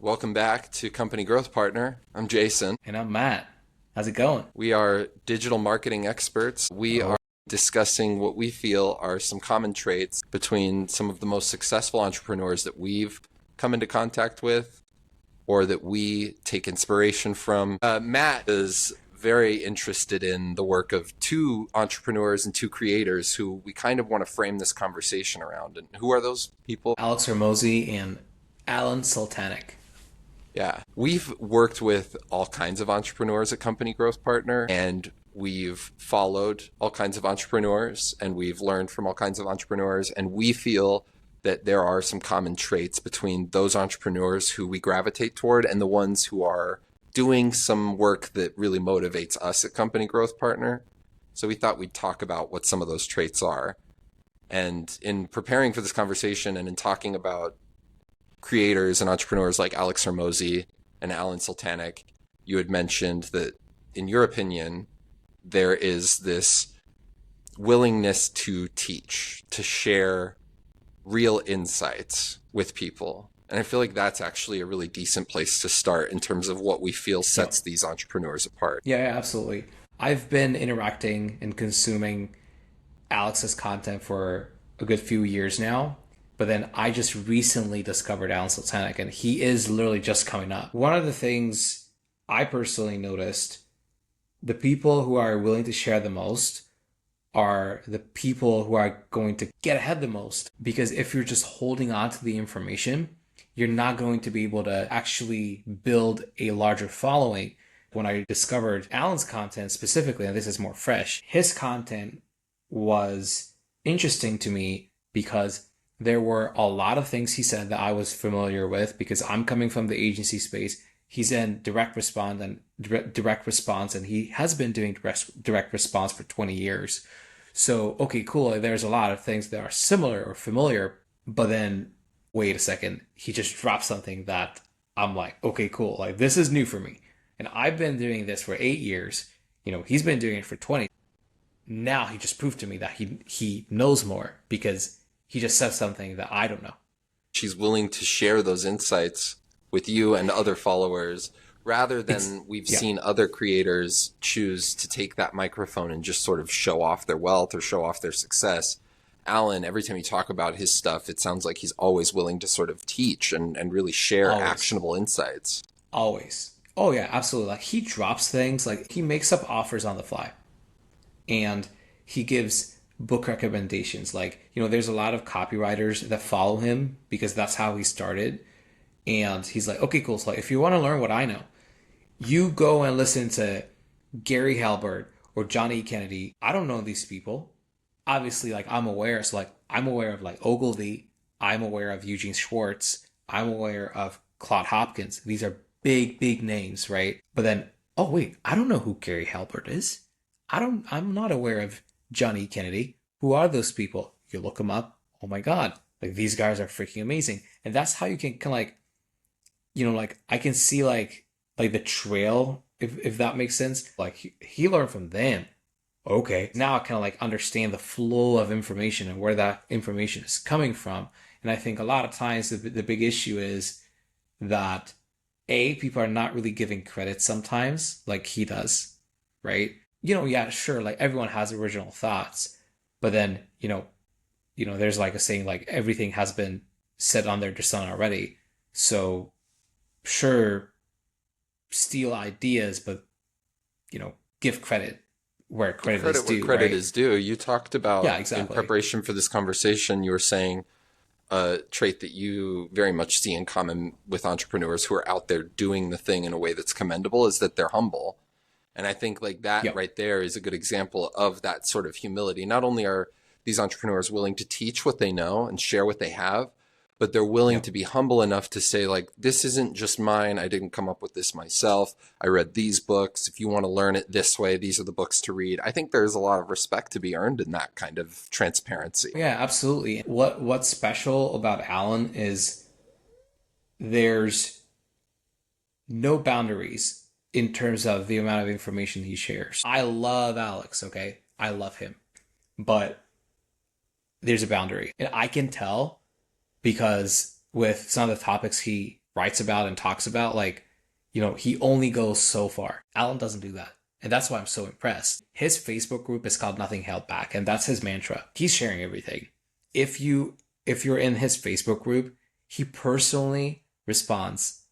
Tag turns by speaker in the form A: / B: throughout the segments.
A: Welcome back to Company Growth Partner. I'm Jayson.
B: And I'm Matt. How's it going?
A: We are digital marketing experts. We
B: Oh,
A: are discussing what we feel are some common traits between some of the most successful entrepreneurs that we've come into contact with or that we take inspiration from. Matt is very interested in the work of two entrepreneurs and two creators who we kind of want to frame this conversation around. And who are those people?
B: Alex Hormozi and Alan Sultanic.
A: Yeah, we've worked with all kinds of entrepreneurs at Company Growth Partner, and we've followed all kinds of entrepreneurs, and we've learned from all kinds of entrepreneurs, and we feel that there are some common traits between those entrepreneurs who we gravitate toward and the ones who are doing some work that really motivates us at Company Growth Partner. So we thought we'd talk about what some of those traits are. And in preparing for this conversation and in talking about creators and entrepreneurs like Alex Hormozi and Alan Sultanic, you had mentioned that, in your opinion, there is this willingness to teach, to share real insights with people. And I feel like that's actually a really decent place to start in terms of what we feel sets these entrepreneurs apart.
B: Yeah, absolutely. I've been interacting and consuming Alex's content for a good few years now. But then I just recently discovered Alan Sultanic, and he is literally just coming up. One of the things I personally noticed, the people who are willing to share the most are the people who are going to get ahead the most. Because if you're just holding on to the information, you're not going to be able to actually build a larger following. When I discovered Alan's content specifically, and this is more fresh, his content was interesting to me because there were a lot of things he said that I was familiar with because I'm coming from the agency space. He's in direct response and he has been doing direct response for 20 years. So, okay, cool. There's a lot of things that are similar or familiar, but then wait a second, he just dropped something that I'm like, okay, cool. Like, this is new for me. And I've been doing this for 8 years. He's been doing it for 20. Now he just proved to me that he knows more because he just said something that I don't know.
A: She's willing to share those insights with you and other followers rather than we've seen other creators choose to take that microphone and just sort of show off their wealth or show off their success. Alan, every time you talk about his stuff, it sounds like he's always willing to sort of teach and really share actionable insights.
B: Always. Oh yeah, absolutely. Like he drops things, like he makes up offers on the fly. And he gives book recommendations. Like, there's a lot of copywriters that follow him because that's how he started. And he's like, okay, cool. So like, if you want to learn what I know, you go and listen to Gary Halbert or John E. Kennedy. I don't know these people. Obviously, like I'm aware. So like I'm aware of like Ogilvy. I'm aware of Eugene Schwartz. I'm aware of Claude Hopkins. These are big, big names, right? But then, oh wait, I don't know who Gary Halbert is. I'm not aware of John E. Kennedy. Who are those people? You look them up. Oh my God. Like these guys are freaking amazing. And that's how you can kind of like, like I can see like the trail, if that makes sense. Like he learned from them. Okay. Now I kind of like understand the flow of information and where that information is coming from. And I think a lot of times the big issue is that people are not really giving credit sometimes like he does, right? Yeah, sure, like everyone has original thoughts, but then, there's like a saying like everything has been said under the sun already. So sure, steal ideas, but give credit where credit is
A: Where
B: due,
A: credit
B: right?
A: is due. You talked about,
B: Yeah,
A: in
B: exactly.
A: preparation for this conversation, you were saying a trait that you very much see in common with entrepreneurs who are out there doing the thing in a way that's commendable is that they're humble. And I think like that
B: Yep.
A: right there is a good example of that sort of humility. Not only are these entrepreneurs willing to teach what they know and share what they have, but they're willing
B: Yep.
A: to be humble enough to say like, this isn't just mine. I didn't come up with this myself. I read these books. If you want to learn it this way, these are the books to read. I think there's a lot of respect to be earned in that kind of transparency.
B: Yeah, absolutely. What's special about Alan is there's no boundaries in terms of the amount of information he shares. I love Alex, okay? I love him. But there's a boundary. And I can tell because with some of the topics he writes about and talks about, like, he only goes so far. Alan doesn't do that. And that's why I'm so impressed. His Facebook group is called Nothing Held Back, and that's his mantra. He's sharing everything. If you're in his Facebook group, he personally responds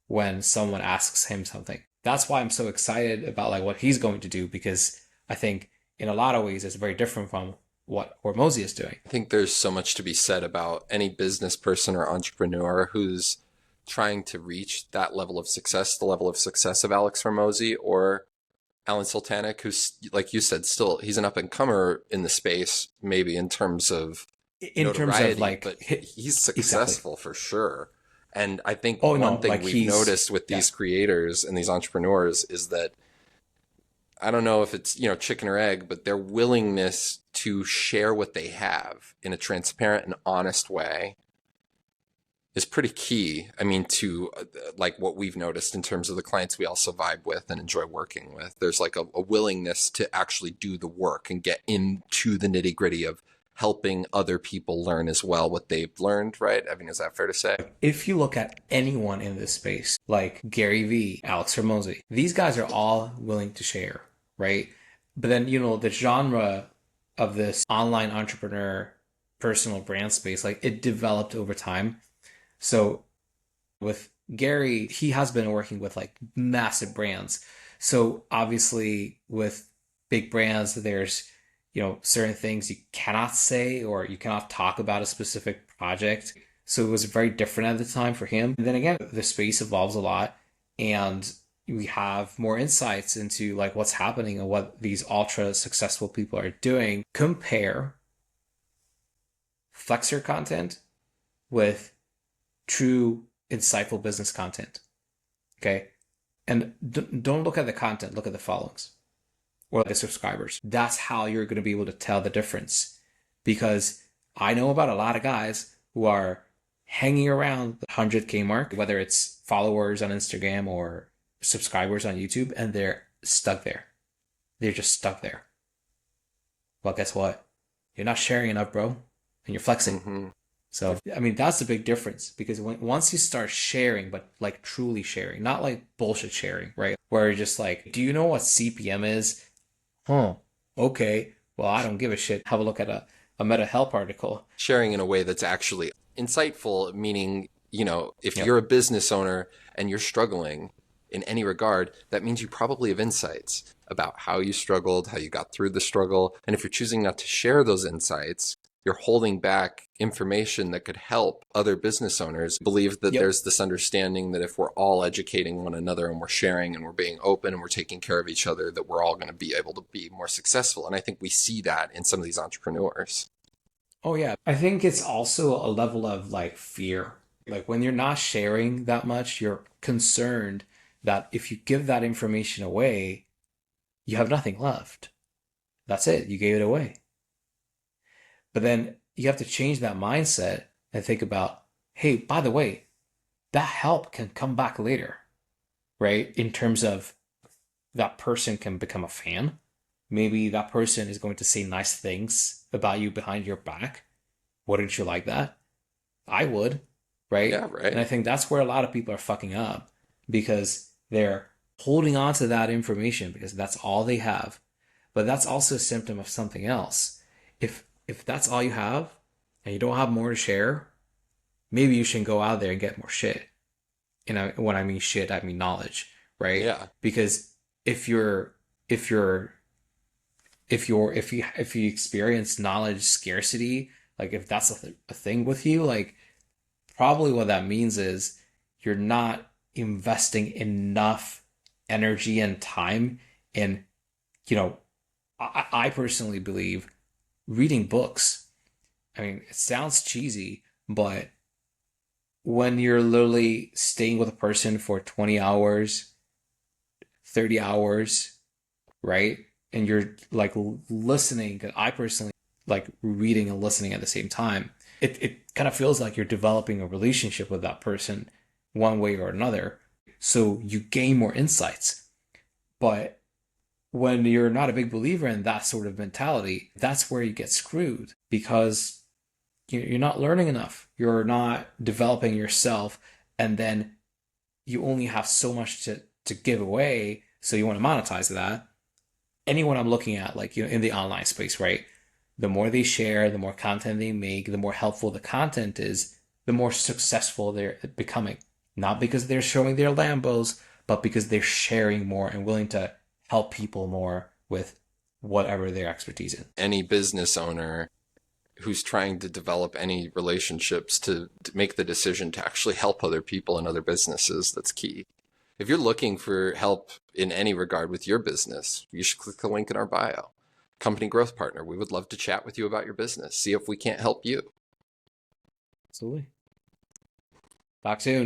B: when someone asks him something. That's why I'm so excited about like what he's going to do, because I think in a lot of ways it's very different from what Hormozi is doing.
A: I think there's so much to be said about any business person or entrepreneur who's trying to reach that level of success, the level of success of Alex Hormozi or Alan Sultanic, who's, like you said, still, he's an up and comer in the space, maybe in terms of
B: In terms of
A: notoriety,
B: like,
A: but he's
B: exactly.
A: successful for sure. And I think
B: Oh
A: one
B: no,
A: thing
B: like
A: we've noticed with
B: yeah.
A: these creators and these entrepreneurs is that I don't know if it's, chicken or egg, but their willingness to share what they have in a transparent and honest way is pretty key. I mean, to like what we've noticed in terms of the clients we also vibe with and enjoy working with. There's like a willingness to actually do the work and get into the nitty gritty of helping other people learn as well what they've learned, right? I mean, is that fair to say?
B: If you look at anyone in this space, like Gary Vee, Alex Hormozi, these guys are all willing to share, right? But then, the genre of this online entrepreneur personal brand space, like it developed over time. So with Gary, he has been working with like massive brands. So obviously with big brands, there's, certain things you cannot say or you cannot talk about a specific project. So it was very different at the time for him. And then again, the space evolves a lot and we have more insights into like what's happening and what these ultra successful people are doing. Compare flexor content with true insightful business content. Okay. And don't look at the content, look at the followings or the subscribers. That's how you're going to be able to tell the difference. Because I know about a lot of guys who are hanging around the 100K mark, whether it's followers on Instagram or subscribers on YouTube, and they're stuck there. They're just stuck there. Well, guess what? You're not sharing enough, bro, and you're flexing.
A: Mm-hmm.
B: So, I mean, that's the big difference because once you start sharing, but like truly sharing, not like bullshit sharing, right? Where you're just like, do you know what CPM is? Huh. Okay. Well, I don't give a shit. Have a look at a Meta Help article.
A: Sharing in a way that's actually insightful, meaning, if
B: Yep.
A: you're a business owner and you're struggling in any regard, that means you probably have insights about how you struggled, how you got through the struggle. And if you're choosing not to share those insights, you're holding back information that could help other business owners believe that
B: Yep.
A: there's this understanding that if we're all educating one another and we're sharing and we're being open and we're taking care of each other, that we're all going to be able to be more successful. And I think we see that in some of these entrepreneurs.
B: Oh, yeah. I think it's also a level of like fear. Like when you're not sharing that much, you're concerned that if you give that information away, you have nothing left. That's it. You gave it away. But then you have to change that mindset and think about, hey, by the way, that help can come back later, right? In terms of that person can become a fan. Maybe that person is going to say nice things about you behind your back. Wouldn't you like that? I would, right?
A: Yeah,
B: And I
A: right.
B: think that's where a lot of people are fucking up because they're holding on to that information because that's all they have. But that's also a symptom of something else. If that's all you have and you don't have more to share, maybe you should go out there and get more shit. And when I mean shit, I mean knowledge, right?
A: Yeah.
B: Because if you're if you're if you experience knowledge scarcity, like if that's a thing with you, like probably what that means is you're not investing enough energy and time in, you know, I personally believe reading books. I mean, it sounds cheesy, but when you're literally staying with a person for 20 hours, 30 hours, right? And you're like listening, I personally like reading and listening at the same time. It kind of feels like you're developing a relationship with that person one way or another. So you gain more insights. But when you're not a big believer in that sort of mentality, that's where you get screwed because you're not learning enough. You're not developing yourself and then you only have so much to give away, so you want to monetize that. Anyone I'm looking at, like, in the online space, right? The more they share, the more content they make, the more helpful the content is, the more successful they're becoming. Not because they're showing their Lambos, but because they're sharing more and willing to help people more with whatever their expertise in.
A: Any business owner who's trying to develop any relationships to make the decision to actually help other people and other businesses, that's key. If you're looking for help in any regard with your business, you should click the link in our bio. Company Growth Partner. We would love to chat with you about your business, see if we can't help you.
B: Absolutely. Talk soon.